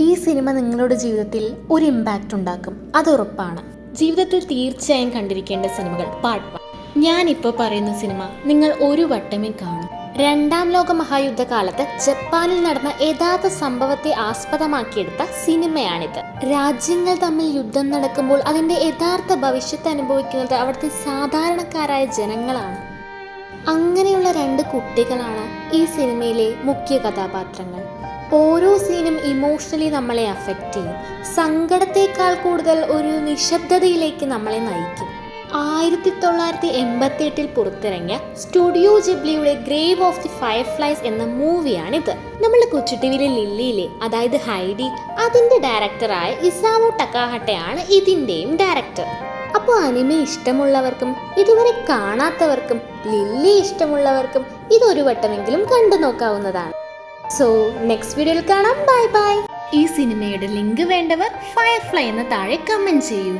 ഈ സിനിമ നിങ്ങളുടെ ജീവിതത്തിൽ ഒരു ഇമ്പാക്റ്റ് ഉണ്ടാക്കും, അത് ഉറപ്പാണ്. ജീവിതത്തിൽ തീർച്ചയായും കണ്ടിരിക്കേണ്ട സിനിമകൾ പാർട്ട് 1. ഞാനിപ്പോൾ പറയുന്ന സിനിമ നിങ്ങൾ ഒരു വട്ടമേ കാണും. രണ്ടാം ലോക മഹായുദ്ധകാലത്ത് ജപ്പാനിൽ നടന്ന യഥാർത്ഥ സംഭവത്തെ ആസ്പദമാക്കിയെടുത്ത സിനിമയാണിത്. രാജ്യങ്ങൾ തമ്മിൽ യുദ്ധം നടക്കുമ്പോൾ അതിന്റെ യഥാർത്ഥ ഭവിഷ്യത്ത് അനുഭവിക്കുന്നത് അവിടുത്തെ സാധാരണക്കാരായ ജനങ്ങളാണ്. അങ്ങനെയുള്ള 2 കുട്ടികളാണ് ഈ സിനിമയിലെ മുഖ്യ കഥാപാത്രങ്ങൾ. ഓരോ സീനും ഇമോഷണലി നമ്മളെ അഫക്റ്റ് ചെയ്യും. സങ്കടത്തേക്കാൾ കൂടുതൽ ഒരു നിശബ്ദതയിലേക്ക് നമ്മളെ നയിക്കും. 1988 പുറത്തിറങ്ങിയ സ്റ്റുഡിയോ ജിബ്ലിയുടെ ഗ്രേവ് ഓഫ് ദി ഫയർഫ്ലൈസ് എന്ന മൂവിയാണിത്. നമ്മുടെ കൊച്ചു ടിവിയിലെ ലില്ലിയിലെ, അതായത് ഹൈഡി, അതിന്റെ ഡയറക്ടറായ ഇസാവോ ടക്കാഹട്ടയാണ് ഇതിന്റെയും ഡയറക്ടർ. അപ്പോൾ അനിമെ ഇഷ്ടമുള്ളവർക്കും ഇതുവരെ കാണാത്തവർക്കും ലില്ലി ഇഷ്ടമുള്ളവർക്കും ഇതൊരു വട്ടമെങ്കിലും കണ്ടു നോക്കാവുന്നതാണ്. സോ നെക്സ്റ്റ് വീഡിയോയിൽ കാണാം. Bye bye. ഈ സിനിമയുടെ ലിങ്ക് വേണ്ടവർ ഫയർഫ്ലൈ എന്ന താഴെ കമന്റ് ചെയ്യൂ.